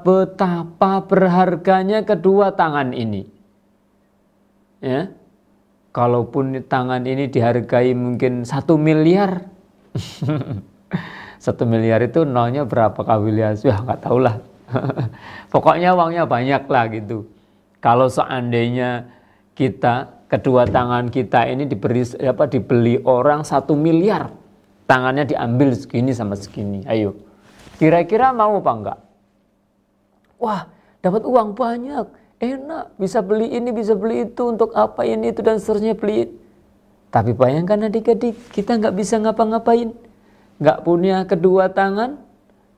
betapa berharganya kedua tangan ini. Ya, kalaupun tangan ini dihargai mungkin 1 miliar, 1 miliar itu nolnya berapa kali? Ya nggak tahu lah. Pokoknya uangnya banyak lah gitu. Kalau seandainya kedua tangan kita ini dibeli orang 1 miliar, tangannya diambil segini sama segini. Ayo, kira-kira mau apa enggak? Wah, dapat uang banyak, enak, bisa beli ini, bisa beli itu, untuk apa ini, itu, dan seterusnya beli. Tapi bayangkan adik-adik, kita nggak bisa ngapa-ngapain. Nggak punya kedua tangan,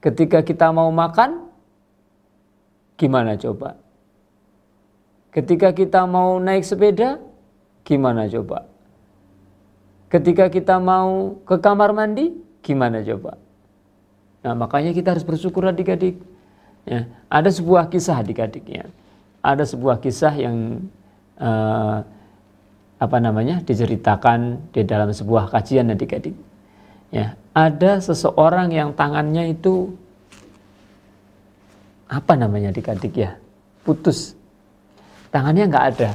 ketika kita mau makan, gimana coba? Ketika kita mau naik sepeda, gimana coba? Ketika kita mau ke kamar mandi, gimana coba? Nah, makanya kita harus bersyukur adik-adik. Ya, ada sebuah kisah adik-adik ya. Ada sebuah kisah yang diceritakan di dalam sebuah kajian adik-adik. Ya, ada seseorang yang tangannya itu adik-adik ya, putus. Tangannya nggak ada.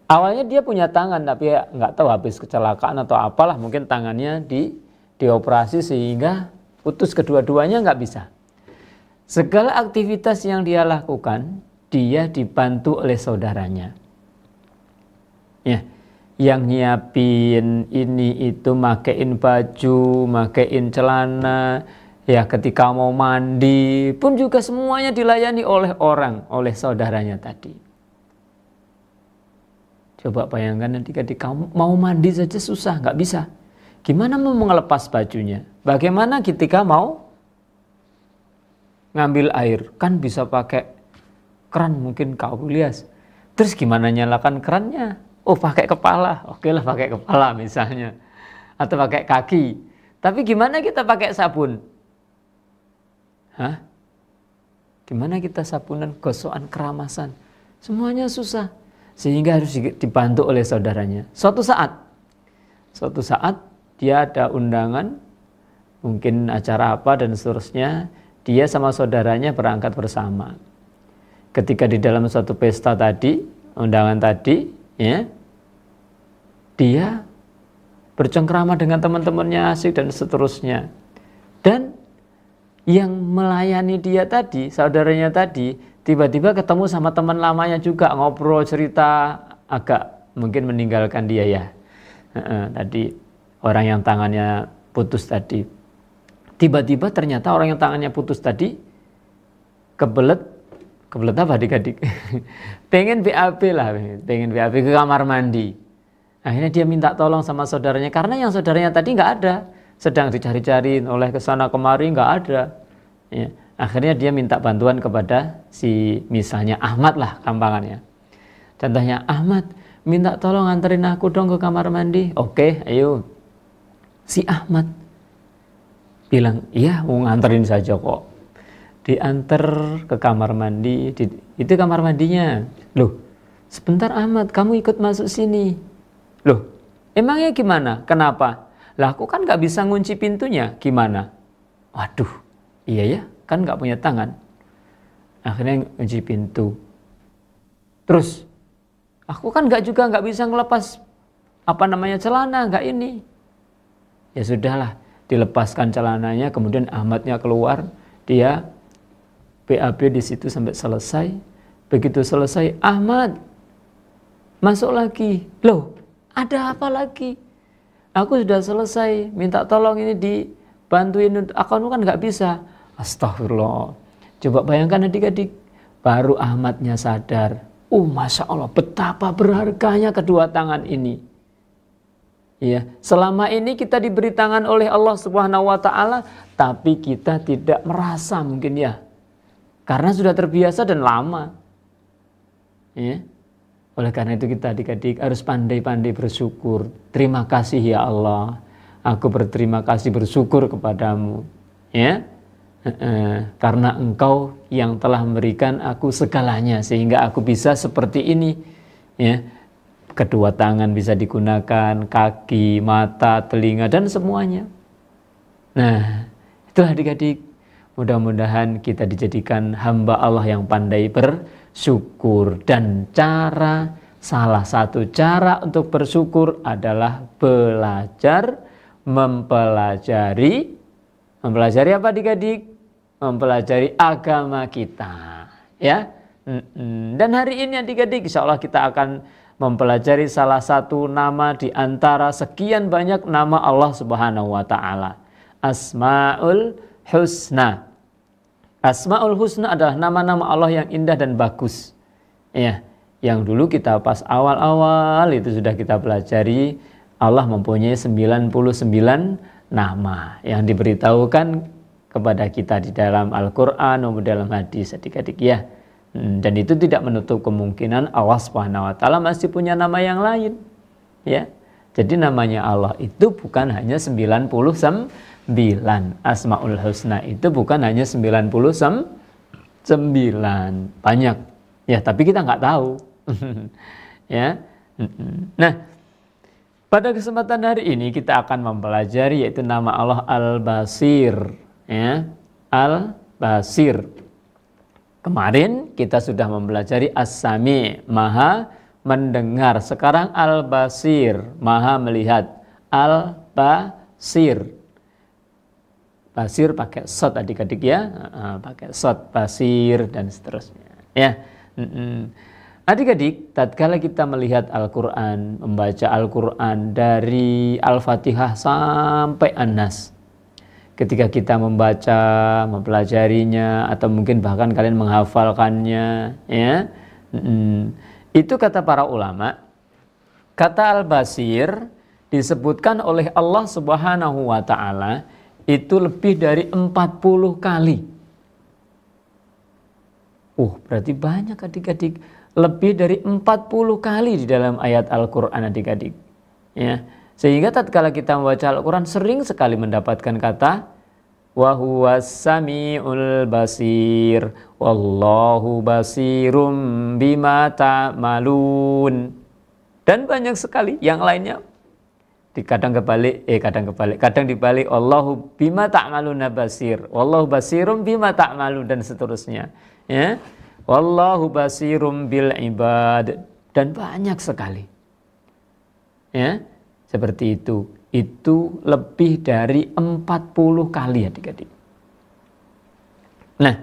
Awalnya dia punya tangan, tapi ya nggak tahu habis kecelakaan atau apalah, mungkin tangannya dioperasi sehingga putus kedua-duanya, nggak bisa. Segala aktivitas yang dia lakukan, dia dibantu oleh saudaranya. Ya, yang nyiapin ini itu, makein baju, makein celana, ya ketika mau mandi pun juga semuanya dilayani oleh saudaranya tadi. Coba bayangkan nanti ketika kamu mau mandi saja susah, nggak bisa. Gimana mau ngelepas bajunya? Bagaimana ketika mau ngambil air? Kan bisa pakai keran, mungkin kau lihat. Terus gimana nyalakan kerannya? Oh, pakai kepala. Oke lah, pakai kepala misalnya. Atau pakai kaki. Tapi gimana kita pakai sabun? Hah? Gimana kita sabunan, gosokan, keramasan? Semuanya susah. Sehingga harus dibantu oleh saudaranya. Suatu saat dia ada undangan, mungkin acara apa dan seterusnya, dia sama saudaranya berangkat bersama. Ketika di dalam suatu pesta tadi, undangan tadi, ya, dia bercengkrama dengan teman-temannya, asik dan seterusnya. Dan yang melayani dia tadi, saudaranya tadi, tiba-tiba ketemu sama teman lamanya juga, ngobrol, cerita, agak mungkin meninggalkan dia ya. Tadi orang yang tangannya putus tadi. Tiba-tiba ternyata orang yang tangannya putus tadi kebelet apa adik-adik? pengen BAB ke kamar mandi. Akhirnya dia minta tolong sama saudaranya, karena yang saudaranya tadi nggak ada, sedang dicari-cari oleh kesana kemari, nggak ada. Ya, akhirnya dia minta bantuan kepada si, misalnya Ahmad lah gampangannya. Contohnya, Ahmad, minta tolong anterin aku dong ke kamar mandi. Oke, ayo. Si Ahmad bilang, iya mau nganterin saja kok. Diantar ke kamar mandi, itu kamar mandinya. Loh, sebentar Ahmad, kamu ikut masuk sini. Loh, emangnya gimana? Kenapa? Lah aku kan gak bisa ngunci pintunya, gimana? Waduh, iya ya, kan gak punya tangan. Akhirnya ngunci pintu. Terus, aku kan gak bisa ngelepas celana, gak ini. Ya sudahlah, dilepaskan celananya, kemudian Ahmadnya keluar, dia BAB di situ sampai selesai. Begitu selesai, Ahmad masuk lagi. Loh, ada apa lagi? Aku sudah selesai, minta tolong ini dibantuin, aku kan nggak bisa. Astagfirullah. Coba bayangkan adik-adik, baru Ahmadnya sadar. Masya Allah, betapa berharganya kedua tangan ini. Ya, selama ini kita diberi tangan oleh Allah Subhanahu wa taala, tapi kita tidak merasa mungkin ya. Karena sudah terbiasa dan lama. Ya. Oleh karena itu kita adik-adik harus pandai-pandai bersyukur. Terima kasih ya Allah. Aku berterima kasih, bersyukur kepadamu. Ya. Karena Engkau yang telah memberikan aku segalanya sehingga aku bisa seperti ini. Ya. Kedua tangan bisa digunakan, kaki, mata, telinga dan semuanya. Nah, itulah adik-adik. Mudah-mudahan kita dijadikan hamba Allah yang pandai bersyukur. Dan salah satu cara untuk bersyukur adalah belajar, mempelajari apa adik-adik? Mempelajari agama kita, ya. Dan hari ini adik-adik, insya Allah kita akan mempelajari salah satu nama di antara sekian banyak nama Allah Subhanahu wa Ta'ala, Asmaul Husna. Asmaul Husna adalah nama-nama Allah yang indah dan bagus, ya. Yang dulu kita pas awal-awal itu sudah kita pelajari, Allah mempunyai 99 nama yang diberitahukan kepada kita di dalam Al-Quran maupun dalam hadis, adik-adik, ya. Dan itu tidak menutup kemungkinan Allah Subhanahu wa Ta'ala masih punya nama yang lain, ya. Jadi namanya Allah itu bukan hanya 99. Asmaul Husna itu bukan hanya 99, banyak, ya, tapi kita nggak tahu. Ya. Nah, pada kesempatan hari ini kita akan mempelajari yaitu nama Allah Al-Basir, ya. Al-Basir. Kemarin kita sudah mempelajari As-Sami, Maha mendengar. Sekarang Al-Basir, Maha melihat. Al-Basir. Basir pakai sod adik-adik, ya. Pakai sod, basir dan seterusnya, ya. Adik-adik, tatkala kita melihat Al-Quran, membaca Al-Quran dari Al-Fatihah sampai An-Nas, ketika kita membaca, mempelajarinya, atau mungkin bahkan kalian menghafalkannya, ya, itu kata para ulama, kata Al-Basir disebutkan oleh Allah Subhanahu wa Ta'ala itu lebih dari 40 kali. Berarti banyak adik-adik. Lebih dari 40 kali di dalam ayat Al-Quran, adik-adik, ya. Sehingga tatkala kita membaca Al-Quran sering sekali mendapatkan kata wa huwas samiul basir wallahu basirum bima ta'malun, dan banyak sekali yang lainnya. Kadang dibalik Allahu bima ta'maluna basir, wallahu basirum bima ta'malun, dan seterusnya, ya. Wallahu basirum bil ibad, dan banyak sekali, ya, seperti itu. Itu lebih dari 40 kali, adik-adik. Nah,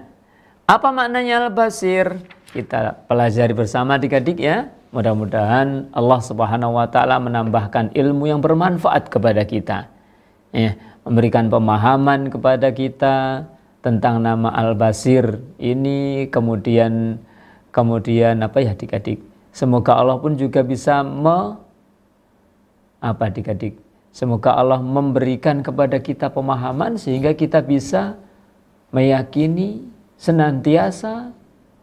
apa maknanya Al-Basir? Kita pelajari bersama, adik-adik, ya. Mudah-mudahan Allah Subhanahu wa Ta'ala menambahkan ilmu yang bermanfaat kepada kita, ya, memberikan pemahaman kepada kita tentang nama Al-Basir ini, kemudian apa ya adik-adik, semoga Allah pun juga bisa adik-adik, semoga Allah memberikan kepada kita pemahaman sehingga kita bisa meyakini senantiasa,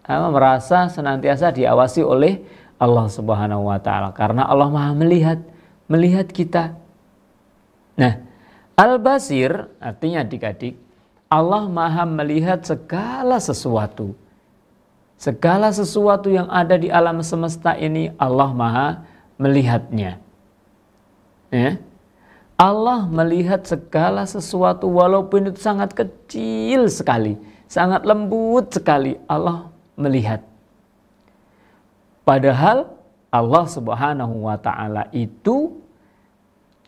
merasa senantiasa diawasi oleh Allah Subhanahu wa Ta'ala, karena Allah Maha melihat kita. Nah, Al-Basir artinya adik-adik, Allah Maha melihat segala sesuatu. Segala sesuatu yang ada di alam semesta ini Allah Maha melihatnya, ya. Allah melihat segala sesuatu walaupun itu sangat kecil sekali, sangat lembut sekali, Allah melihat. Padahal Allah Subhanahu wa Ta'ala itu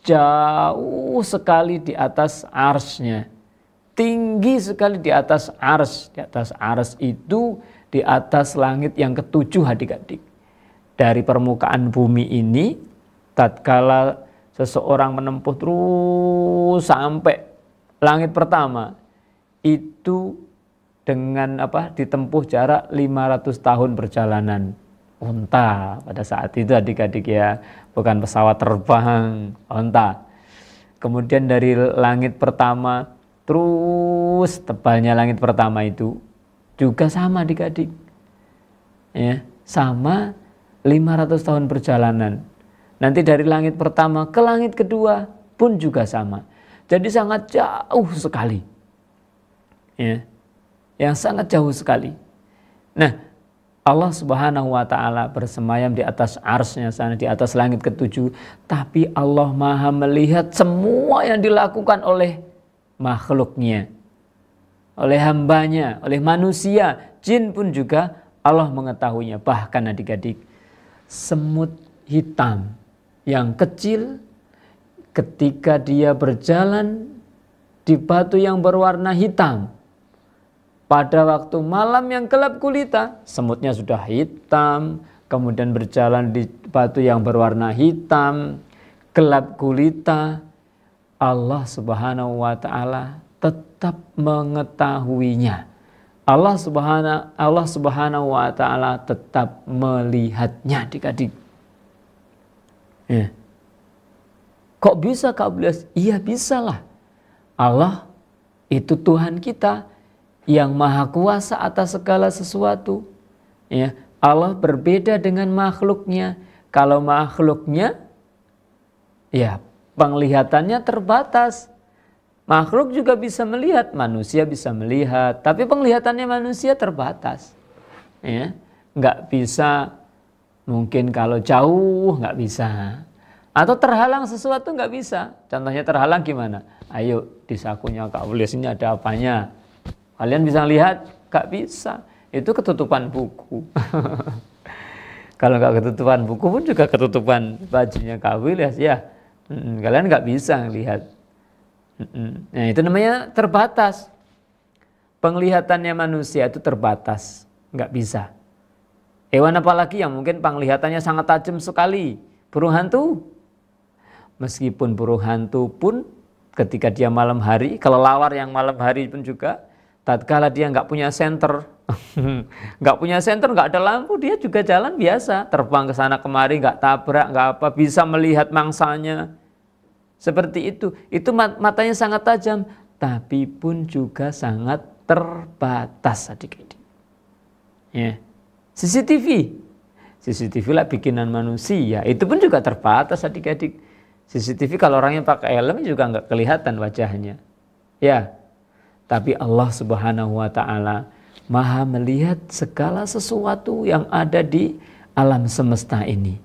jauh sekali di atas arsy-Nya, tinggi sekali di atas arsy. Di atas arsy itu di atas langit yang ketujuh, adik-adik. Dari permukaan bumi ini, tatkala seseorang menempuh terus sampai langit pertama, itu dengan ditempuh jarak 500 tahun perjalanan unta pada saat itu, adik-adik, ya, bukan pesawat terbang, unta. Kemudian dari langit pertama terus tebalnya langit pertama itu juga sama, adik-adik, ya, sama 500 tahun perjalanan. Nanti dari langit pertama ke langit kedua pun juga sama. Jadi sangat jauh sekali, ya, yang sangat jauh sekali. Nah, Allah Subhanahu wa Ta'ala bersemayam di atas arsy-Nya sana, di atas langit ketujuh, tapi Allah Maha melihat semua yang dilakukan oleh makhluknya. oleh hambanya, oleh manusia, jin pun juga Allah mengetahuinya. Bahkan adik-adik, semut hitam yang kecil ketika dia berjalan di batu yang berwarna hitam, pada waktu malam yang gelap gulita, semutnya sudah hitam, kemudian berjalan di batu yang berwarna hitam, gelap gulita, Allah Subhanahu wa Ta'ala tetap mengetahuinya. Allah Subhanahu wa Ta'ala tetap melihatnya, adik-adik. Ya. Kok bisa Kak Blias? Iya bisalah. Allah itu Tuhan kita yang maha kuasa atas segala sesuatu. Ya, Allah berbeda dengan makhluknya. Kalau makhluknya, ya penglihatannya terbatas. Makhluk juga bisa melihat, manusia bisa melihat, tapi penglihatannya manusia terbatas. Ya, nggak bisa, mungkin kalau jauh nggak bisa. Atau terhalang sesuatu nggak bisa. Contohnya terhalang gimana? Ayo di sakunya Kak Blias ini ada apanya? Kalian bisa lihat? Nggak bisa. Itu ketutupan buku. Kalau nggak ketutupan buku pun juga ketutupan bajunya Kak Blias ya. Kalian nggak bisa lihat. Nah itu namanya terbatas. Penglihatannya manusia itu terbatas, nggak bisa. Hewan apalagi yang mungkin penglihatannya sangat tajam sekali? Burung hantu. Meskipun burung hantu pun ketika dia malam hari, kelelawar yang malam hari pun juga, tatkala dia nggak punya senter, nggak ada lampu, dia juga jalan biasa, terbang ke sana kemari, nggak tabrak, nggak apa, bisa melihat mangsanya. Seperti itu matanya sangat tajam, tapi pun juga sangat terbatas, adik-adik. Ya. CCTV lah bikinan manusia, itu pun juga terbatas, adik-adik. CCTV kalau orangnya pakai helm juga nggak kelihatan wajahnya. Ya, tapi Allah Subhanahu wa Ta'ala maha melihat segala sesuatu yang ada di alam semesta ini.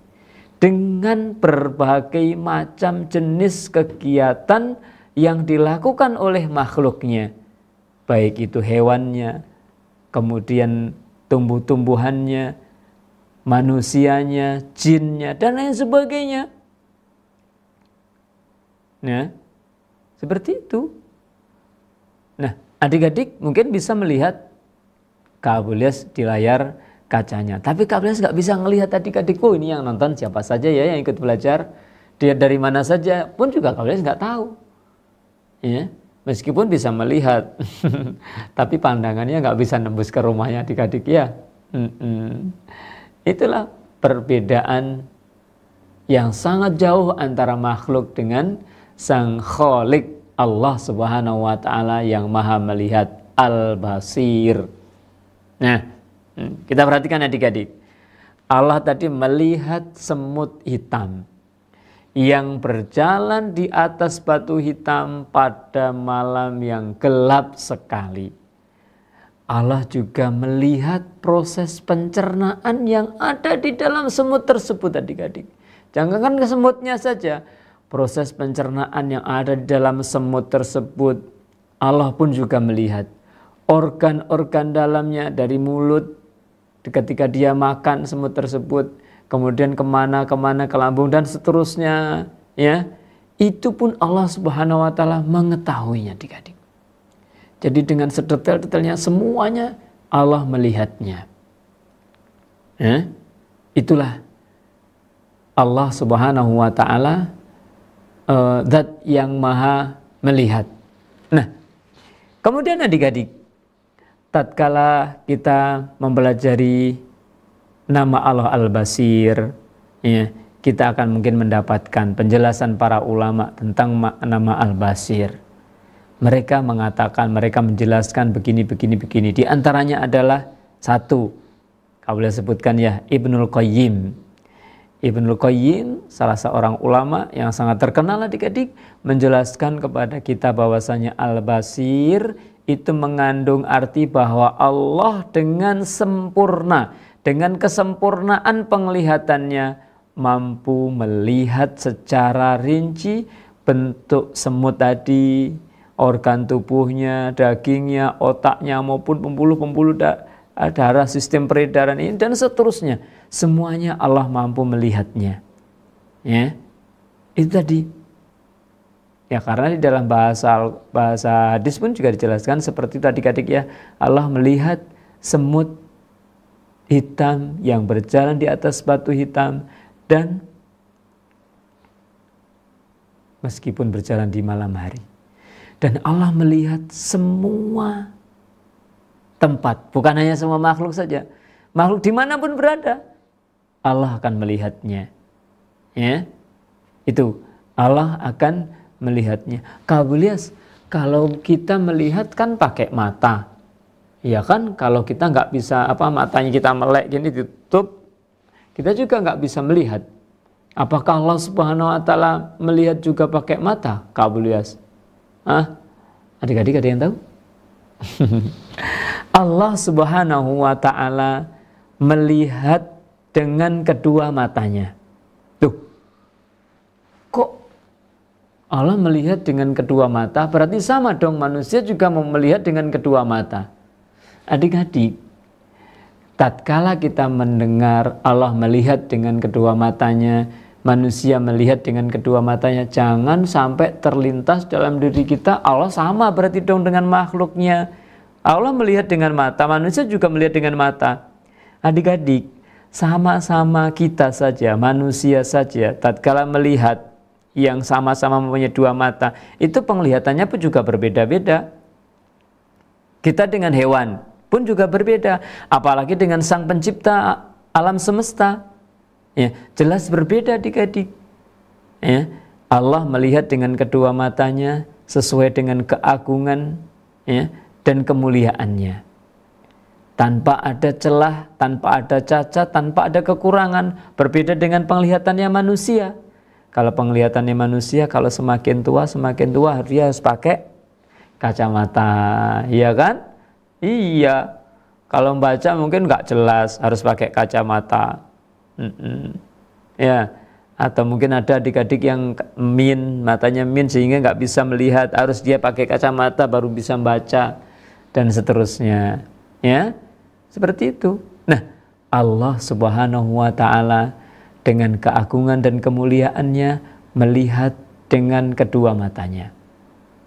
Dengan berbagai macam jenis kegiatan yang dilakukan oleh makhluknya. Baik itu hewannya, kemudian tumbuh-tumbuhannya, manusianya, jinnya, dan lain sebagainya. Nah, seperti itu. Nah, adik-adik mungkin bisa melihat Kak Blias di layar kacanya. Tapi Kak Blias nggak bisa ngelihat adik-adikku, ini yang nonton siapa saja ya yang ikut belajar. Dia dari mana saja pun juga Kak Blias nggak tahu. Ya, meskipun bisa melihat, tapi pandangannya nggak bisa nembus ke rumahnya adik-adik ya. Itulah perbedaan yang sangat jauh antara makhluk dengan Sang Khalik Allah Subhanahu wa Ta'ala yang maha melihat, Al-Basir. Nah, kita perhatikan adik-adik. Allah tadi melihat semut hitam yang berjalan di atas batu hitam pada malam yang gelap sekali. Allah juga melihat proses pencernaan yang ada di dalam semut tersebut, adik-adik. Jangankan ke semutnya saja, proses pencernaan yang ada di dalam semut tersebut, Allah pun juga melihat organ-organ dalamnya, dari mulut ketika dia makan semut tersebut, kemudian kemana-kemana ke lambung dan seterusnya, ya itu pun Allah Subhanahu wa Ta'ala mengetahuinya, adik-adik. Jadi dengan sedetail-detailnya semuanya Allah melihatnya. Itulah Allah Subhanahu wa Ta'ala, zat yang maha melihat. Nah, kemudian adik-adik, tatkala kita mempelajari nama Allah Al-Basir, ya, kita akan mungkin mendapatkan penjelasan para ulama tentang nama Al-Basir. Mereka mengatakan, mereka menjelaskan begini. Di antaranya adalah satu, kau boleh sebutkan ya, Ibnul Qayyim. Ibnul Qayyim, salah seorang ulama yang sangat terkenal adik-adik, menjelaskan kepada kita bahwasanya Al-Basir itu mengandung arti bahwa Allah dengan sempurna, dengan kesempurnaan penglihatannya, mampu melihat secara rinci bentuk semut tadi, organ tubuhnya, dagingnya, otaknya maupun pembuluh-pembuluh darah, sistem peredaran ini dan seterusnya. Semuanya Allah mampu melihatnya. Ya. Itu tadi. Ya, karena di dalam bahasa hadis pun juga dijelaskan seperti tadi adik ya, Allah melihat semut hitam yang berjalan di atas batu hitam dan meskipun berjalan di malam hari. Dan Allah melihat semua tempat, bukan hanya semua makhluk saja. Makhluk dimanapun berada, Allah akan melihatnya. Ya, itu Allah akan melihatnya. Kalau kita melihat kan pakai mata, ya kan? Kalau kita nggak bisa matanya kita melek gini ditutup, kita juga nggak bisa melihat. Apakah Allah Subhanahu Wa Taala melihat juga pakai mata, Kak Bulias? Adik-adik ada yang tahu? Allah Subhanahu Wa Taala melihat dengan kedua matanya. Tuh, kok Allah melihat dengan kedua mata? Berarti sama dong, manusia juga mau melihat dengan kedua mata. Adik-adik, tatkala kita mendengar Allah melihat dengan kedua matanya, manusia melihat dengan kedua matanya, jangan sampai terlintas dalam diri kita Allah sama berarti dong dengan makhluknya. Allah melihat dengan mata, manusia juga melihat dengan mata. Adik-adik, sama-sama kita saja, manusia saja, tatkala melihat yang sama-sama mempunyai dua mata, itu penglihatannya pun juga berbeda-beda. Kita dengan hewan pun juga berbeda, apalagi dengan Sang Pencipta alam semesta. Ya, jelas berbeda adik-adik. Ya, Allah melihat dengan kedua matanya sesuai dengan keagungan, ya, dan kemuliaannya. Tanpa ada celah, tanpa ada cacat, tanpa ada kekurangan. Berbeda dengan penglihatannya manusia. Kalau penglihatannya manusia, kalau semakin tua dia harus pakai kacamata, iya kan? Iya. Kalau membaca mungkin nggak jelas, harus pakai kacamata. Ya, atau mungkin ada adik-adik yang matanya sehingga nggak bisa melihat, harus dia pakai kacamata baru bisa membaca dan seterusnya. Ya, seperti itu. Nah, Allah Subhanahu Wa Taala dengan keagungan dan kemuliaannya melihat dengan kedua matanya.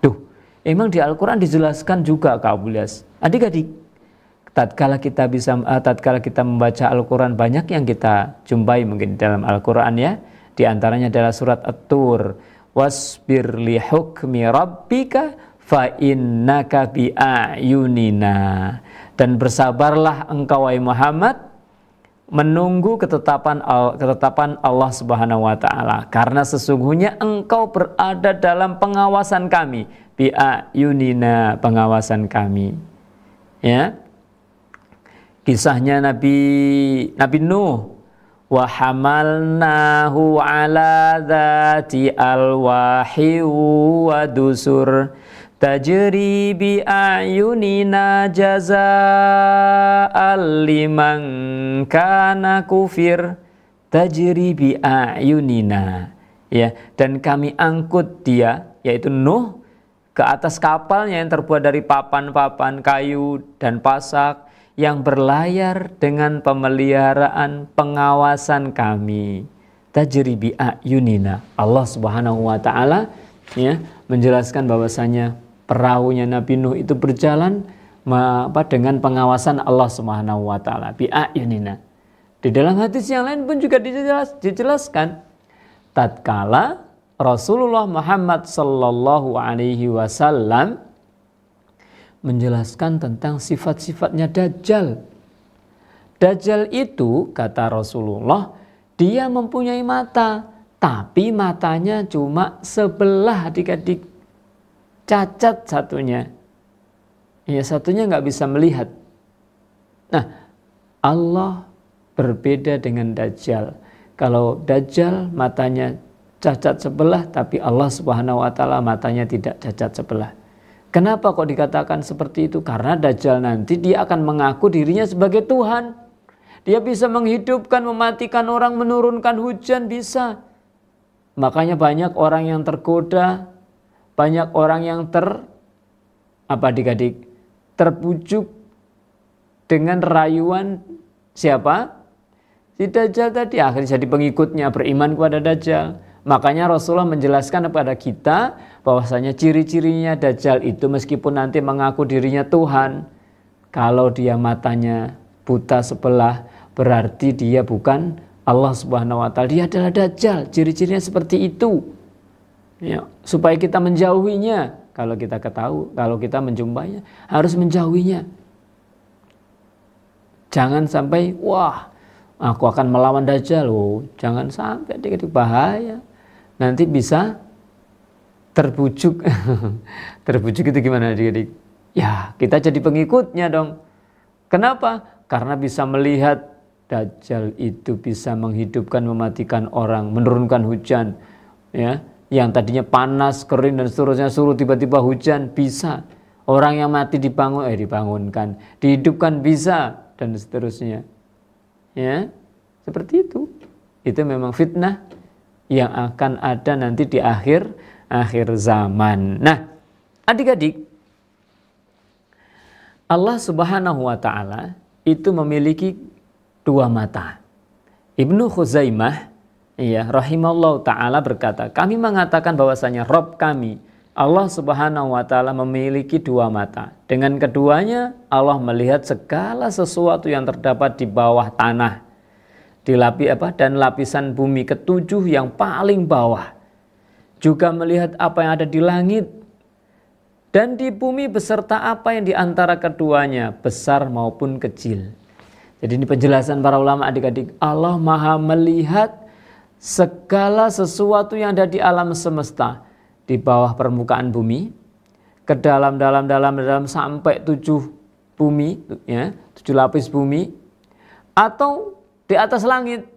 Tuh, emang di Al-Quran dijelaskan juga, Kak Bulias. Adik-adik, tatkala kita membaca Al-Quran, banyak yang kita jumpai mungkin di dalam Al-Quran ya. Di antaranya adalah surat At-Tur. Wasbir li hukmi rabbika fa innaka bi a'yunina. Dan bersabarlah engkau wahai Muhammad menunggu ketetapan Allah Subhanahu Wa Taala, karena sesungguhnya engkau berada dalam pengawasan kami. Bi a'yunina, pengawasan kami. Ya. Kisahnya Nabi Nuh, wa hamalnahu ala dzati alwahi wa dusur tajri bi ayunina jazaa'al liman kana kufir, tajri bi ayunina. Ya, dan kami angkut dia, yaitu Nuh, ke atas kapalnya yang terbuat dari papan-papan kayu dan pasak, yang berlayar dengan pemeliharaan pengawasan kami. Tajri bi ayunina. Allah Subhanahu Wa Taala ya menjelaskan bahwasanya perahunya Nabi Nuh itu berjalan dengan pengawasan Allah Subhanahu Wa Taala. Bi ayunina. Di dalam hadis yang lain pun juga dijelaskan tatkala Rasulullah Muhammad sallallahu alaihi wasallam menjelaskan tentang sifat-sifatnya Dajjal. Dajjal itu, kata Rasulullah, dia mempunyai mata, tapi matanya cuma sebelah, adik-adik. Cacat satunya. Ya, satunya nggak bisa melihat. Nah, Allah berbeda dengan Dajjal. Kalau Dajjal matanya cacat sebelah, tapi Allah Subhanahu Wa Taala matanya tidak cacat sebelah. Kenapa kok dikatakan seperti itu? Karena Dajjal nanti dia akan mengaku dirinya sebagai Tuhan. Dia bisa menghidupkan, mematikan orang, menurunkan hujan, bisa. Makanya banyak orang yang tergoda, banyak orang yang apa adik-adik? Terbujuk dengan rayuan siapa? Si Dajjal tadi, akhirnya jadi pengikutnya, beriman kepada Dajjal. Makanya Rasulullah menjelaskan kepada kita bahwasanya ciri-cirinya Dajjal itu meskipun nanti mengaku dirinya Tuhan, kalau dia matanya buta sebelah, berarti dia bukan Allah Subhanahu wa Ta'ala, dia adalah Dajjal. Ciri-cirinya seperti itu. Ya, supaya kita menjauhinya. Kalau kita ketahui, kalau kita menjumpainya, harus menjauhinya. Jangan sampai, wah, aku akan melawan Dajjal. Oh, jangan sampai, adik-adik, bahaya. Nanti bisa terbujuk. Terbujuk itu gimana adik-adik? Ya, kita jadi pengikutnya dong. Kenapa? Karena bisa melihat Dajjal itu bisa menghidupkan, mematikan orang, menurunkan hujan. Ya, yang tadinya panas, kering dan seterusnya, suruh tiba-tiba hujan, bisa. Orang yang mati dibangunkan, dihidupkan bisa, dan seterusnya. Ya, seperti itu. Itu memang fitnah yang akan ada nanti di akhir zaman. Nah, adik-adik, Allah Subhanahu wa Ta'ala itu memiliki dua mata. Ibnu Khuzaimah rahimahullah ta'ala berkata, kami mengatakan bahwasanya Rabb kami Allah Subhanahu wa Ta'ala memiliki dua mata. Dengan keduanya Allah melihat segala sesuatu yang terdapat di bawah tanah, dan lapisan bumi ketujuh yang paling bawah. Juga melihat apa yang ada di langit dan di bumi beserta apa yang di antara keduanya, besar maupun kecil. Jadi ini penjelasan para ulama adik-adik. Allah maha melihat segala sesuatu yang ada di alam semesta, di bawah permukaan bumi, ke dalam sampai 7 bumi, ya, 7 lapis bumi, atau di atas langit.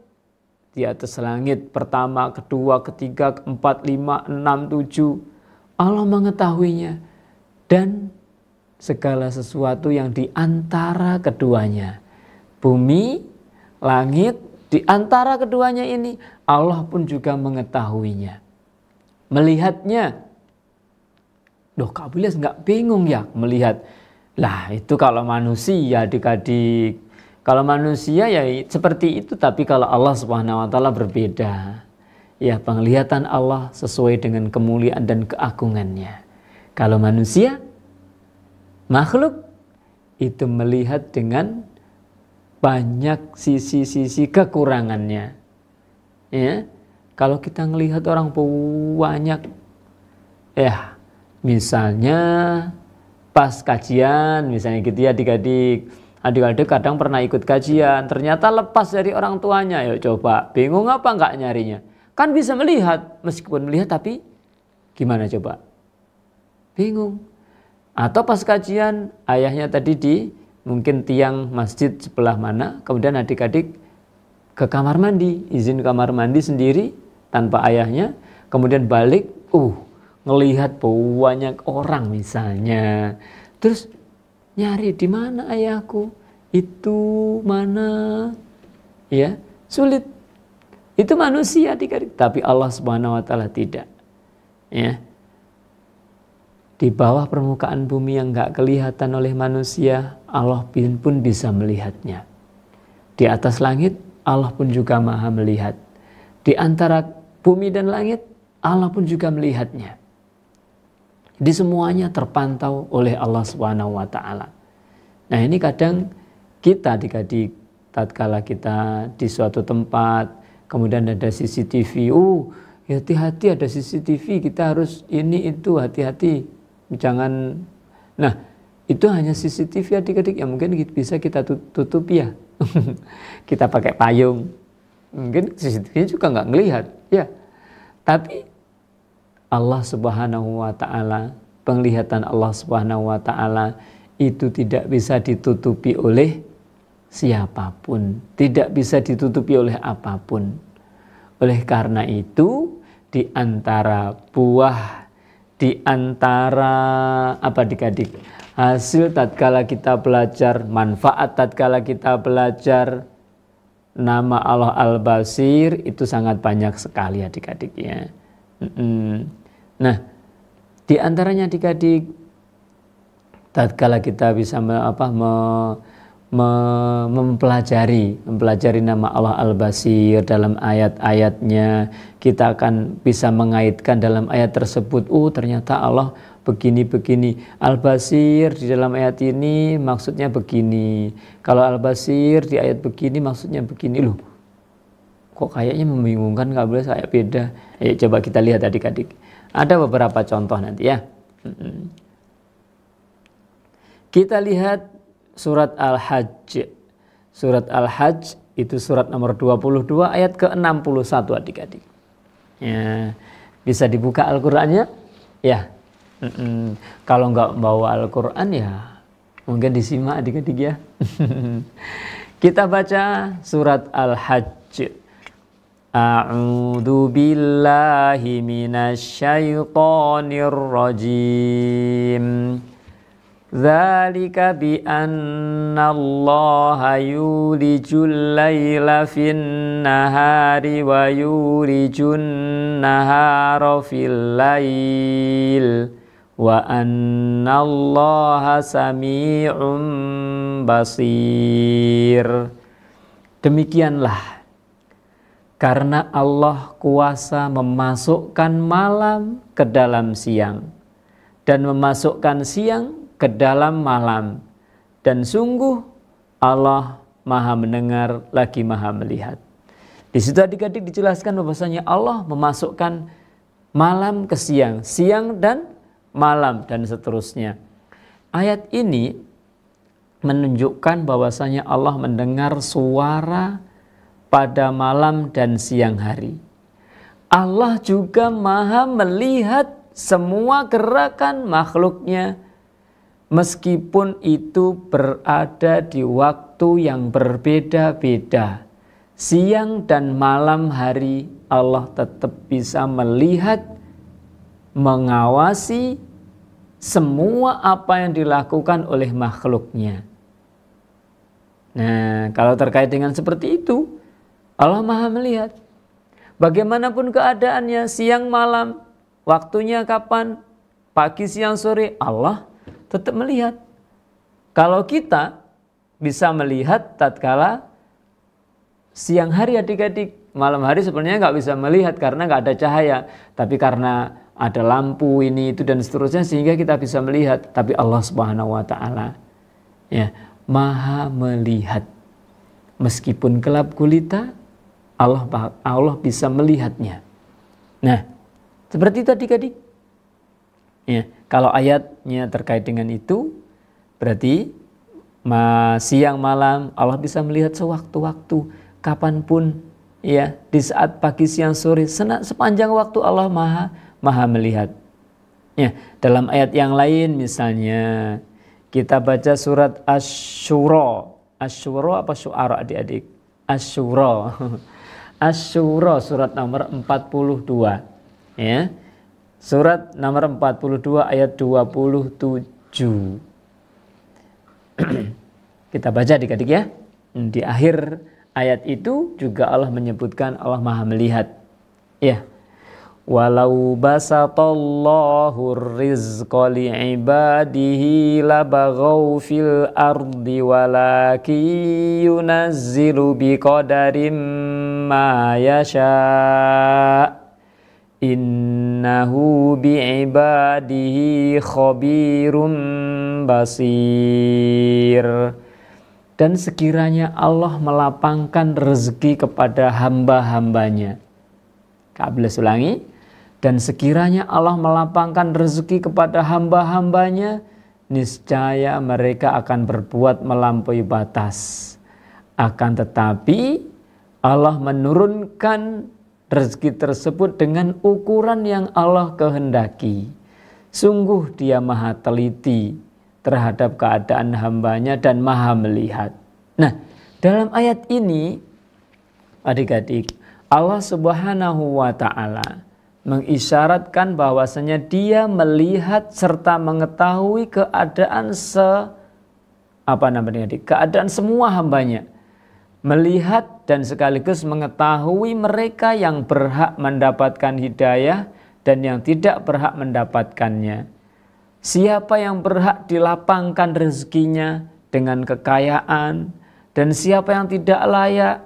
Di atas langit pertama, kedua, ketiga, keempat, 5, 6, 7. Allah mengetahuinya. Dan segala sesuatu yang di antara keduanya. Bumi, langit, di antara keduanya ini Allah pun juga mengetahuinya. Melihatnya. Loh, Kak Bilas nggak bingung ya melihat? Lah itu kalau manusia adik-adik. Kalau manusia ya seperti itu, tapi kalau Allah Subhanahu wa Ta'ala berbeda. Ya, penglihatan Allah sesuai dengan kemuliaan dan keagungannya. Kalau manusia, makhluk itu melihat dengan banyak sisi-sisi kekurangannya. Ya, kalau kita melihat orang banyak, ya, misalnya pas kajian, misalnya gitu ya adik-adik. Adik-adik kadang pernah ikut kajian, ternyata lepas dari orang tuanya. Yuk coba, bingung apa enggak nyarinya? Kan bisa melihat, meskipun melihat tapi gimana coba? Bingung. Atau pas kajian, ayahnya tadi di mungkin tiang masjid sebelah mana, kemudian adik-adik ke kamar mandi, izin kamar mandi sendiri tanpa ayahnya, kemudian balik, ngelihat banyak orang misalnya. Terus nyari di mana ayahku, itu mana, ya sulit. Itu manusia adik-adik, tapi Allah Subhanahu wa Ta'ala tidak. Ya, di bawah permukaan bumi yang nggak kelihatan oleh manusia, Allah pun bisa melihatnya. Di atas langit, Allah pun juga maha melihat. Di antara bumi dan langit, Allah pun juga melihatnya. Di semuanya terpantau oleh Allah Subhanahu wa Ta'ala. Nah, ini kadang kita adik-adik tatkala kita di suatu tempat, kemudian ada CCTV, hati-hati ada CCTV, kita harus ini itu, hati-hati, jangan. Nah, itu hanya CCTV adik-adik yang mungkin bisa kita tutup ya. Kita pakai payung, mungkin CCTV juga nggak ngelihat, ya. Tapi Allah Subhanahu wa Ta'ala, penglihatan Allah Subhanahu wa Ta'ala itu tidak bisa ditutupi oleh siapapun, tidak bisa ditutupi oleh apapun. Oleh karena itu, di antara buah, di antara apa adik-adik, hasil tatkala kita belajar, manfaat tatkala kita belajar nama Allah Al-Basir itu sangat banyak sekali adik-adik ya. Nah, di antaranya adik-adik tatkala kita bisa mempelajari nama Allah Al-Basir dalam ayat-ayatnya, kita akan bisa mengaitkan dalam ayat tersebut, ternyata Allah begini-begini. Al-Basir di dalam ayat ini maksudnya begini. Kalau Al-Basir di ayat begini maksudnya begini. Loh, kok kayaknya membingungkan, nggak boleh kayak beda. Ayo coba kita lihat adik-adik. Ada beberapa contoh nanti ya. Kita lihat surat Al-Hajj. Surat Al-Hajj itu surat nomor 22 ayat ke-61 adik-adik. Ya, bisa dibuka Al-Qur'annya? Ya. Kalau nggak bawa Al-Qur'an ya mungkin disimak adik-adik ya. Kita baca surat Al-Hajj. A'udzu billahi minasyaitonir rajim. Dzalika bi anna Allah yulijul laila fin nahari wa yulijun nahara fil lail wa anna Allah sami'un basir. Demikianlah, karena Allah kuasa memasukkan malam ke dalam siang dan memasukkan siang ke dalam malam, dan sungguh Allah Maha mendengar lagi Maha melihat. Di situ adik-adik dijelaskan bahwasanya Allah memasukkan malam ke siang, siang dan malam, dan seterusnya. Ayat ini menunjukkan bahwasanya Allah mendengar suara pada malam dan siang hari. Allah juga Maha melihat semua gerakan makhluknya, meskipun itu berada di waktu yang berbeda-beda. Siang dan malam hari Allah tetap bisa melihat, mengawasi semua apa yang dilakukan oleh makhluknya. Nah, kalau terkait dengan seperti itu, Allah Maha melihat. Bagaimanapun keadaannya, siang malam, waktunya kapan, pagi siang sore, Allah tetap melihat. Kalau kita bisa melihat tatkala siang hari adik-adik, malam hari sebenarnya nggak bisa melihat karena nggak ada cahaya. Tapi karena ada lampu ini itu dan seterusnya sehingga kita bisa melihat. Tapi Allah Subhanahu Wa Taala ya Maha melihat. Meskipun gelap gulita, Allah bisa melihatnya. Nah, seperti itu adik-adik. Ya, kalau ayatnya terkait dengan itu, berarti siang malam Allah bisa melihat sewaktu-waktu, kapanpun, ya, di saat pagi siang sore, sepanjang waktu Allah maha melihat. Ya, dalam ayat yang lain misalnya kita baca surat Asy-Syura. Asy-Syura apa Syu'ara adik-adik? Asy-Syura. Asy-Syura surat nomor 42. Ya. Surat nomor 42 ayat 27. Kita baca adik-adik ya. Di akhir ayat itu juga Allah menyebutkan Allah Maha melihat. Ya. Walau basatallahu rizqa li'ibadihi labaghaw fil ardi walakin yunazzilu biqadarin ma yasha'. Innahu bi'ibadihi khabirum basir. Dan sekiranya Allah melapangkan rezeki kepada hamba-hambanya. Kabel ulangi. Dan sekiranya Allah melapangkan rezeki kepada hamba-hambanya, niscaya mereka akan berbuat melampaui batas. Akan tetapi Allah menurunkan rezeki tersebut dengan ukuran yang Allah kehendaki. Sungguh Dia Maha teliti terhadap keadaan hambanya dan Maha melihat. Nah, dalam ayat ini adik-adik, Allah Subhanahu wa Ta'ala mengisyaratkan bahwasanya Dia melihat serta mengetahui keadaan keadaan semua hambanya. Melihat dan sekaligus mengetahui mereka yang berhak mendapatkan hidayah dan yang tidak berhak mendapatkannya. Siapa yang berhak dilapangkan rezekinya dengan kekayaan, dan siapa yang tidak layak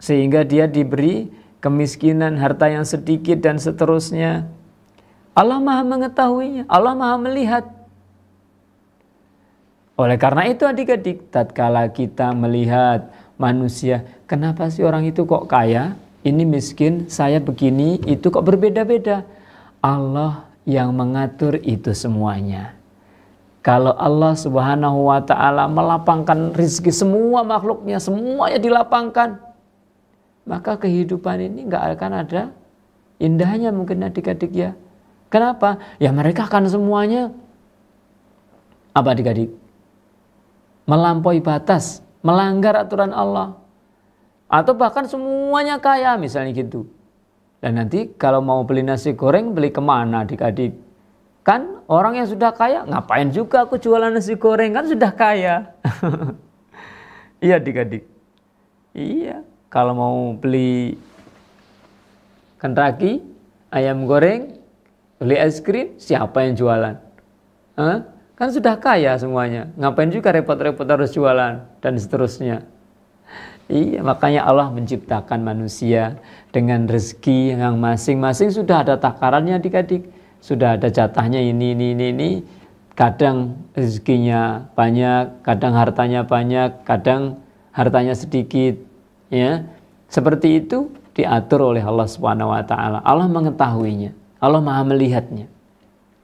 sehingga dia diberi kemiskinan, harta yang sedikit dan seterusnya. Allah Maha mengetahuinya, Allah Maha melihat. Oleh karena itu adik-adik, tatkala kita melihat manusia, kenapa sih orang itu kok kaya, ini miskin, saya begini, itu kok berbeda-beda? Allah yang mengatur itu semuanya. Kalau Allah Subhanahu wa ta'ala melapangkan rezeki semua makhluknya, semuanya dilapangkan, maka kehidupan ini nggak akan ada indahnya mungkin adik-adik ya. Kenapa? Ya mereka akan semuanya apa adik-adik? Melampaui batas, melanggar aturan Allah. Atau bahkan semuanya kaya misalnya gitu. Dan nanti kalau mau beli nasi goreng, beli kemana adik-adik? Kan orang yang sudah kaya, ngapain juga aku jualan nasi goreng, kan sudah kaya. Iya adik-adik. Iya, kalau mau beli Kentucky, ayam goreng, beli es krim, siapa yang jualan? Kan sudah kaya semuanya, ngapain juga repot-repot harus jualan, dan seterusnya. Iya, makanya Allah menciptakan manusia dengan rezeki yang masing-masing sudah ada takarannya adik-adik. Sudah ada jatahnya ini. Kadang rezekinya banyak, kadang hartanya banyak, kadang hartanya sedikit. Ya, seperti itu diatur oleh Allah Subhanahu wa ta'ala. Allah mengetahuinya, Allah Maha melihatnya.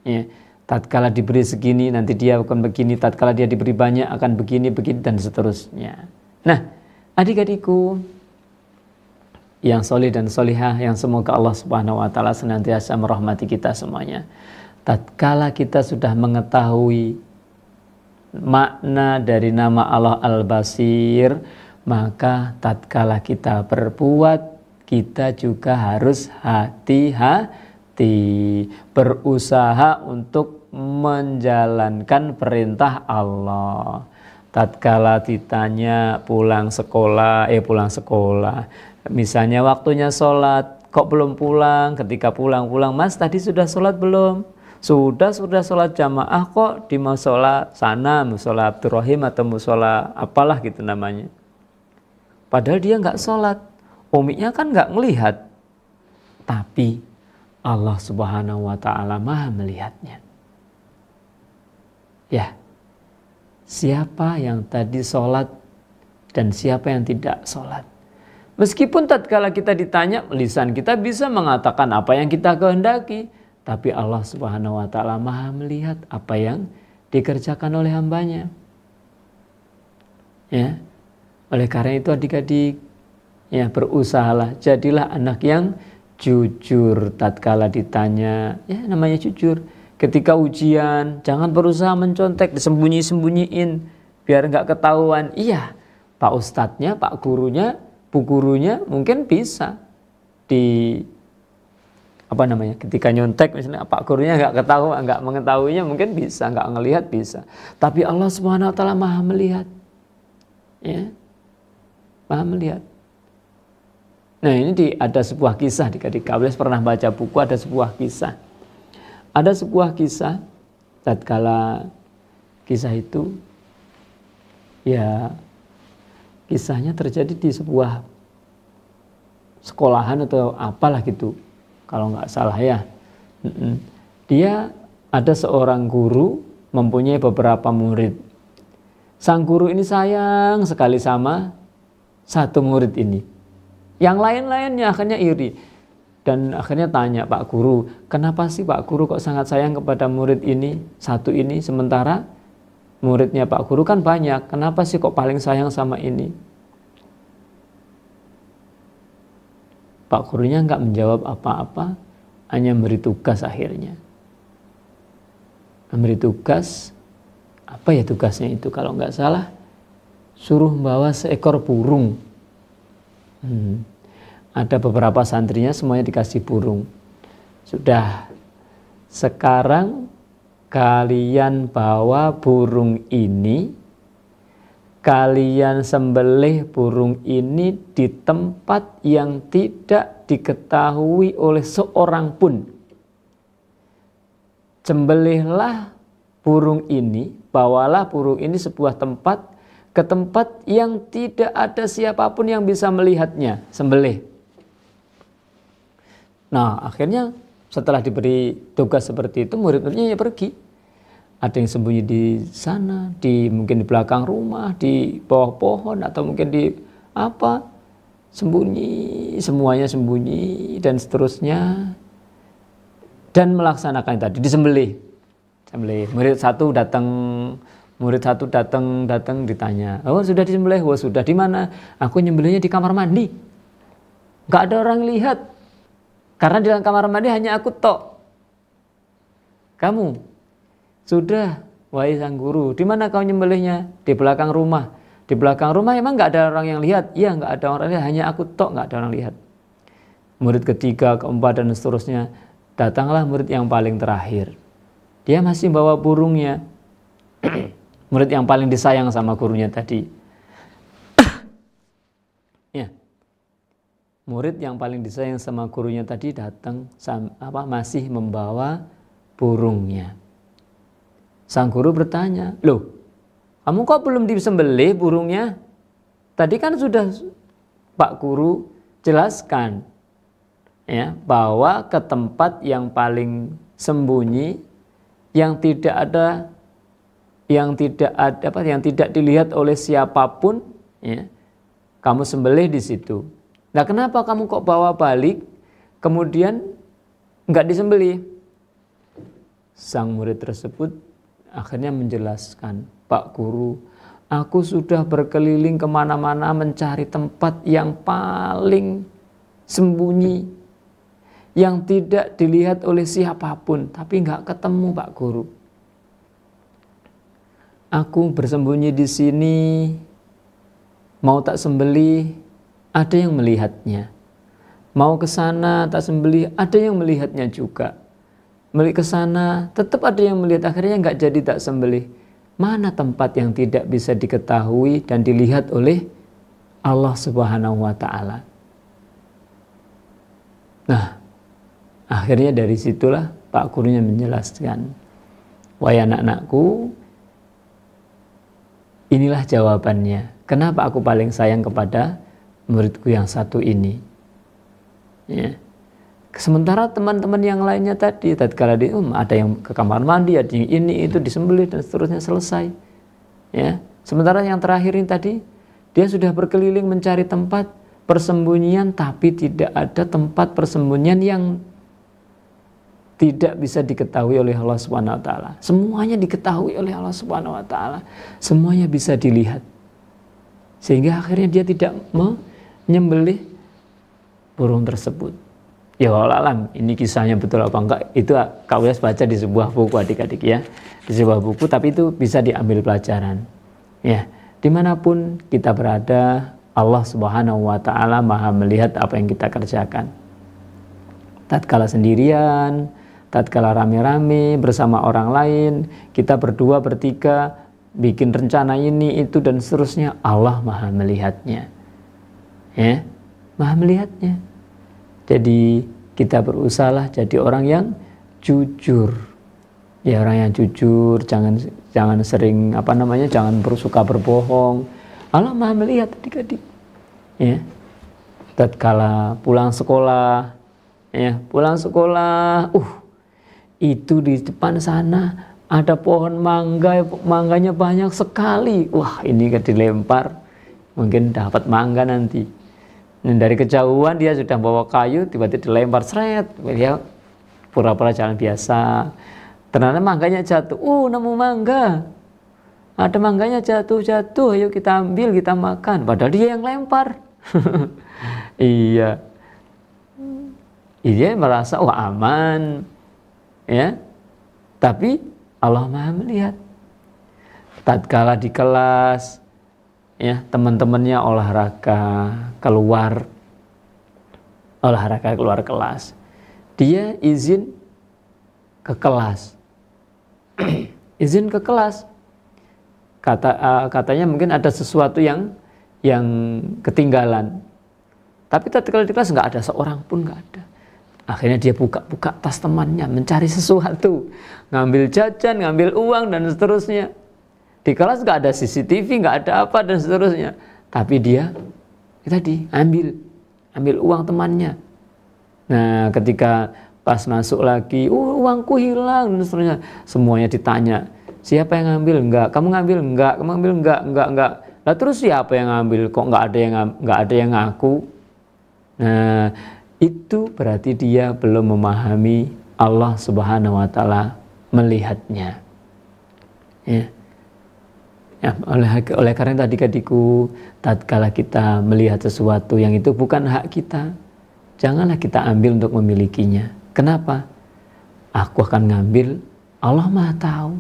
Ya, tatkala diberi segini nanti dia akan begini, tatkala dia diberi banyak akan begini dan seterusnya. Nah, adik-adikku yang soleh dan solihah, yang semoga Allah Subhanahu wa ta'ala senantiasa merahmati kita semuanya. Tatkala kita sudah mengetahui makna dari nama Allah Al-Basir, maka tatkala kita berbuat, kita juga harus hati-hati, berusaha untuk menjalankan perintah Allah. Tatkala ditanya pulang sekolah, misalnya waktunya sholat, kok belum pulang? Ketika pulang, Mas tadi sudah sholat belum? Sudah sholat jamaah kok, di musola sana, musola Abdurrahim atau musola apalah gitu namanya. Padahal dia nggak sholat, umiknya kan nggak ngelihat, tapi Allah Subhanahu wa ta'ala Maha melihatnya. Ya, siapa yang tadi sholat dan siapa yang tidak sholat. Meskipun tatkala kita ditanya, lisan kita bisa mengatakan apa yang kita kehendaki, tapi Allah Subhanahu wa ta'ala Maha melihat apa yang dikerjakan oleh hambanya. Ya, oleh karena itu adik-adik, ya berusahalah, jadilah anak yang jujur tatkala ditanya, ya namanya jujur. Ketika ujian, jangan berusaha mencontek, disembunyi-sembunyiin biar nggak ketahuan. Iya, Pak Ustadznya, Pak Gurunya, Bu Gurunya mungkin bisa ketika nyontek misalnya Pak Gurunya nggak mengetahuinya mungkin bisa, nggak ngelihat bisa. Tapi Allah Subhanahu wa ta'ala Maha melihat. Ya. Maha melihat. Nah, ini ada sebuah kisah adik-adik. Kalian pernah baca buku, ada sebuah kisah. Ada sebuah kisah, tatkala kisah itu, ya kisahnya terjadi di sebuah sekolahan atau apalah gitu, kalau nggak salah ya. Dia ada seorang guru mempunyai beberapa murid. Sang guru ini sayang sekali sama satu murid ini. Yang lain-lainnya akhirnya iri. Dan akhirnya tanya Pak Guru, kenapa sih Pak Guru kok sangat sayang kepada murid ini, satu ini, sementara muridnya Pak Guru kan banyak, kenapa sih kok paling sayang sama ini? Pak Gurunya nggak menjawab apa-apa, hanya memberi tugas akhirnya. Memberi tugas, apa ya tugasnya itu kalau nggak salah, suruh membawa seekor burung. Ada beberapa santrinya semuanya dikasih burung. Sudah, sekarang kalian bawa burung ini, kalian sembelih burung ini di tempat yang tidak diketahui oleh seorang pun. sembelihlah burung ini, bawalah burung ini sebuah tempat, ke tempat yang tidak ada siapapun yang bisa melihatnya, sembelih. Nah, akhirnya setelah diberi tugas seperti itu, murid-muridnya ya pergi. Ada yang sembunyi di sana, mungkin di belakang rumah, di bawah pohon, atau mungkin di apa, sembunyi, semuanya sembunyi, dan seterusnya. Dan melaksanakan tadi, disembelih. Murid satu datang ditanya, oh sudah disembelih? Oh sudah. Di mana? Aku nyembelihnya di kamar mandi. Gak ada orang lihat. Karena di dalam kamar mandi hanya aku tok. Kamu? Sudah, wahai sang guru. Di mana kau nyembelihnya? Di belakang rumah. Di belakang rumah emang nggak ada orang yang lihat? Iya, nggak ada orang lihat. Hanya aku tok, nggak ada orang lihat. Murid ketiga, keempat, dan seterusnya. Datanglah murid yang paling terakhir. Dia masih bawa burungnya. Murid yang paling disayang sama gurunya tadi. Ya. Murid yang paling disayang sama gurunya tadi datang masih membawa burungnya. Sang guru bertanya, loh, kamu kok belum disembelih burungnya? Tadi kan sudah Pak Guru jelaskan, ya, bahwa ke tempat yang paling sembunyi, yang tidak dilihat oleh siapapun, ya, kamu sembelih di situ. Nah, kenapa kamu kok bawa balik, kemudian nggak disembelih? Sang murid tersebut akhirnya menjelaskan, Pak Guru, aku sudah berkeliling kemana-mana mencari tempat yang paling sembunyi, yang tidak dilihat oleh siapapun, tapi nggak ketemu, Pak Guru. Aku bersembunyi di sini, mau tak sembelih, ada yang melihatnya. Mau ke sana tak sembelih, ada yang melihatnya juga. Ke sana tetap ada yang melihat, akhirnya nggak jadi tak sembelih. Mana tempat yang tidak bisa diketahui dan dilihat oleh Allah Subhanahu wa Ta'ala? Nah, akhirnya dari situlah Pak Gurunya menjelaskan, wahai anak-anakku, inilah jawabannya. Kenapa aku paling sayang kepada muridku yang satu ini? Ya. Sementara teman-teman yang lainnya tadi, tatkala ada yang ke kamar mandi, ada yang ini itu disembelih dan seterusnya, selesai. Ya. Sementara yang terakhir ini tadi, dia sudah berkeliling mencari tempat persembunyian, tapi tidak ada tempat persembunyian yang tidak bisa diketahui oleh Allah Subhanahu wa Ta'ala. Semuanya diketahui oleh Allah Subhanahu wa Ta'ala. Semuanya bisa dilihat. Sehingga akhirnya dia tidak menyembelih burung tersebut. Ya wallahualam, ini kisahnya betul apa enggak, itu Kak Wias baca di sebuah buku adik-adik ya. Di sebuah buku, tapi itu bisa diambil pelajaran. Ya, dimanapun kita berada, Allah Subhanahu wa Ta'ala Maha melihat apa yang kita kerjakan. Tatkala sendirian, tatkala rame-rame bersama orang lain, kita berdua bertiga bikin rencana ini itu dan seterusnya, Allah Maha melihatnya. Ya, Maha melihatnya. Jadi kita berusahalah jadi orang yang jujur. Ya, orang yang jujur, jangan sering jangan suka berbohong. Allah Maha melihat adik-adik. Ya. Tatkala pulang sekolah, itu di depan sana ada pohon mangga, mangganya banyak sekali. Wah, ini dilempar, mungkin dapat mangga nanti. Dan dari kejauhan dia sudah bawa kayu, tiba-tiba dilempar, seret, dia pura-pura jalan biasa. Ternyata mangganya jatuh. Nemu mangga. Ada mangganya jatuh, ayo kita ambil, kita makan. Padahal dia yang lempar. Iya. Dia merasa aman. Ya. Tapi Allah Maha melihat. Tatkala di kelas, ya, teman-temannya olahraga keluar kelas, dia izin ke kelas. Izin ke kelas, katanya mungkin ada sesuatu yang ketinggalan, tapi tatkala di kelas nggak ada seorang pun, nggak ada. Akhirnya dia buka-buka tas temannya, mencari sesuatu, ngambil jajan, ngambil uang dan seterusnya. Di kelas nggak ada CCTV, nggak ada apa dan seterusnya. Tapi dia tadi ambil uang temannya. Nah, ketika pas masuk lagi, uangku hilang dan seterusnya. Semuanya ditanya, siapa yang ngambil? Enggak. Kamu ngambil? Enggak. Kamu ngambil? Enggak. Lah terus siapa yang ngambil? Kok nggak ada yang ngaku? Nah, itu berarti dia belum memahami Allah Subhanahu wa taala melihatnya. Ya. Ya, oleh karena tadi adikku, tatkala kita melihat sesuatu yang itu bukan hak kita, janganlah kita ambil untuk memilikinya. Kenapa? Aku akan ngambil, Allah Maha tahu.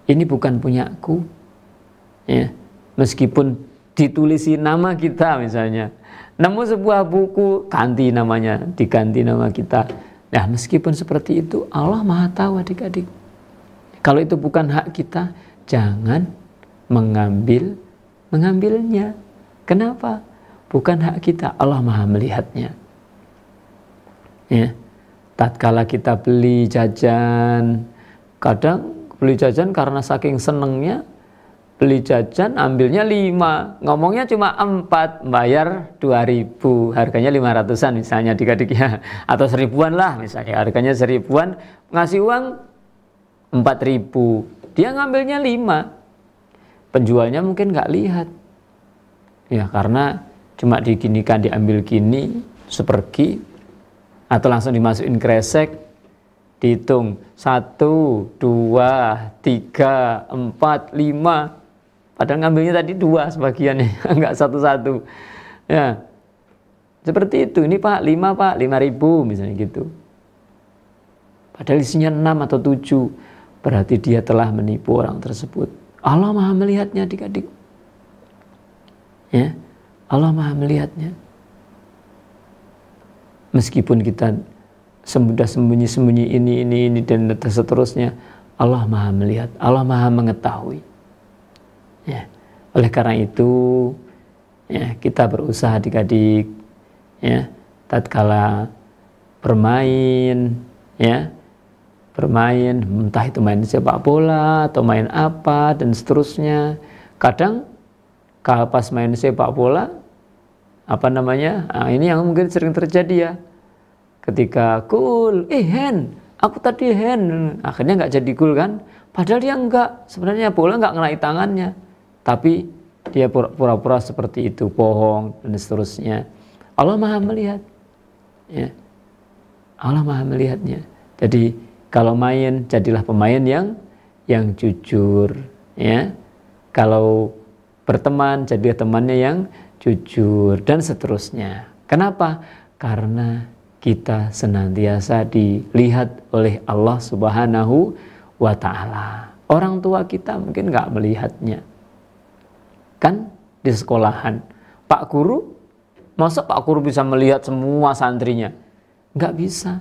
Ini bukan punyaku. Ya, meskipun ditulisi nama kita misalnya, nemu sebuah buku diganti nama kita. Nah, meskipun seperti itu, Allah Maha tahu adik-adik. Kalau itu bukan hak kita, jangan mengambilnya. Kenapa? Bukan hak kita, Allah Maha melihatnya. Ya, tatkala kita beli jajan, kadang beli jajan karena saking senengnya, beli jajan ambilnya 5, ngomongnya cuma 4, bayar 2.000, harganya 500-an misalnya adik-adik ya, atau 1.000-an lah misalnya, harganya 1.000-an, ngasih uang 4.000, dia ngambilnya 5, penjualnya mungkin nggak lihat, ya karena cuma diginikan, diambil gini, sepergi, atau langsung dimasukin kresek, dihitung 1, 2, 3, 4, 5, padahal ngambilnya tadi 2 sebagiannya, enggak 1-1. Ya, seperti itu. Ini Pak, 5 Pak, 5.000 misalnya gitu. Padahal isinya 6 atau 7. Berarti dia telah menipu orang tersebut. Allah Maha melihatnya adik-adik. Ya, Allah Maha melihatnya. Meskipun kita sudah sembunyi-sembunyi ini dan seterusnya, Allah Maha melihat, Allah Maha mengetahui. Ya, oleh karena itu, ya, kita berusaha adik-adik, ya, tatkala bermain, ya, entah itu main sepak bola atau main apa dan seterusnya. Kadang kalau pas main sepak bola, ini yang mungkin sering terjadi ya. Ketika gol, hand, aku tadi hand, akhirnya nggak jadi gol kan? Padahal dia enggak, sebenarnya bola nggak ngenai tangannya, tapi dia pura-pura seperti itu, bohong dan seterusnya. Allah Maha melihat, ya. Allah Maha melihatnya. Jadi kalau main, jadilah pemain yang jujur, ya. Kalau berteman, jadilah temannya yang jujur dan seterusnya. Kenapa? Karena kita senantiasa dilihat oleh Allah Subhanahu wa ta'ala. Orang tua kita mungkin nggak melihatnya. Kan di sekolahan, Pak Guru, masa Pak Guru bisa melihat semua santrinya? Nggak bisa.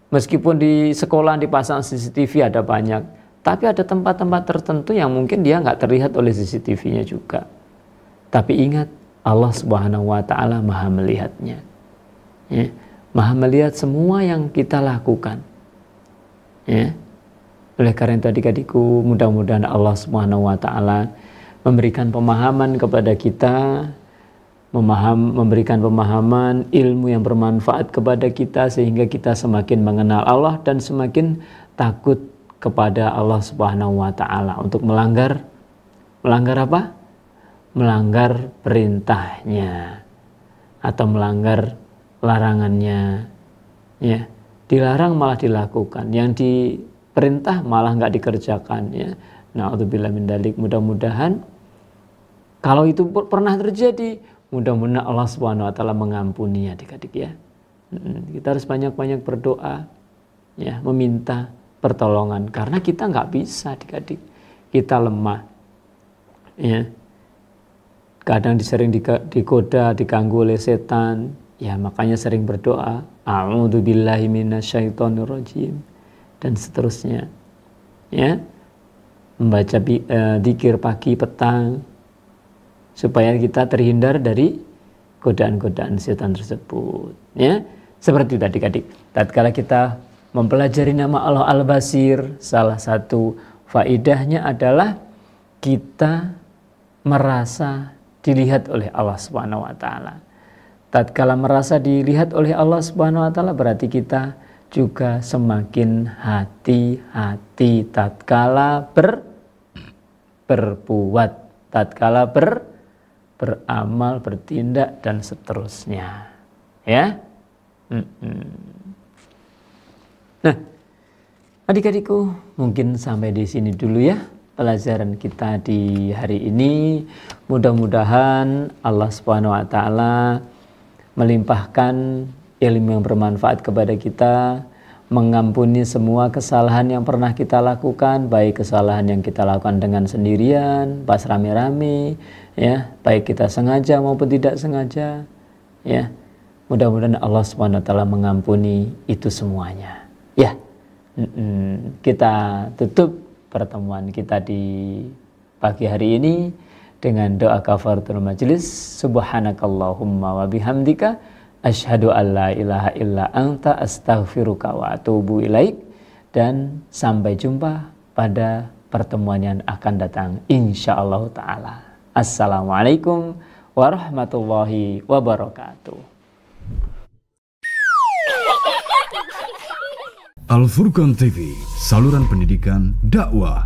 Meskipun di sekolah dipasang CCTV ada banyak, tapi ada tempat-tempat tertentu yang mungkin dia nggak terlihat oleh CCTV-nya juga. Tapi ingat, Allah Subhanahu wa ta'ala Maha melihatnya. Ya. Maha melihat semua yang kita lakukan. Ya. Oleh karena itu adik-adikku, mudah-mudahan Allah Subhanahu wa ta'ala memberikan pemahaman kepada kita, memberikan pemahaman ilmu yang bermanfaat kepada kita, sehingga kita semakin mengenal Allah dan semakin takut kepada Allah Subhanahu wa ta'ala untuk melanggar apa? Melanggar perintahnya atau melanggar larangannya, ya. Dilarang malah dilakukan, yang diperintah malah nggak dikerjakan, ya. Na'udzubillah min dzalik. Mudah-mudahan kalau itu pernah terjadi, mudah-mudahan Allah Subhanahu wa ta'ala mengampuni adik-adik, ya. Kita harus banyak-banyak berdoa, ya, meminta pertolongan, karena kita nggak bisa adik-adik, kita lemah, ya. Kadang sering digoda, diganggu oleh setan, ya, makanya sering berdoa, a'udzubillahi minasyaitonirrajim dan seterusnya, ya. Membaca dzikir pagi petang supaya kita terhindar dari godaan-godaan setan tersebut, ya. Seperti itu adik-adik, tatkala kita mempelajari nama Allah Al-Basir, salah satu faedahnya adalah kita merasa dilihat oleh Allah Subhanahu wa taala. Tatkala merasa dilihat oleh Allah Subhanahu wa taala, berarti kita juga semakin hati-hati tatkala berbuat, tatkala beramal, bertindak dan seterusnya. Ya. Nah, adik-adikku, mungkin sampai di sini dulu ya pelajaran kita di hari ini. Mudah-mudahan Allah Subhanahu wa taala melimpahkan ilmu yang bermanfaat kepada kita, mengampuni semua kesalahan yang pernah kita lakukan, baik kesalahan yang kita lakukan dengan sendirian, pas rame-rame, ya, baik kita sengaja maupun tidak sengaja, ya. Mudah-mudahan Allah Subhanahu wa taala mengampuni itu semuanya. Ya. Kita tutup pertemuan kita di pagi hari ini dengan doa kafaratul majelis. Subhanakallahumma wa bihamdika asyhadu an la ilaha illa anta astaghfiruka wa atubu ilaik. Dan sampai jumpa pada pertemuan yang akan datang insyaallah taala. Assalamualaikum warahmatullahi wabarakatuh. Al Furqan TV, saluran pendidikan dakwah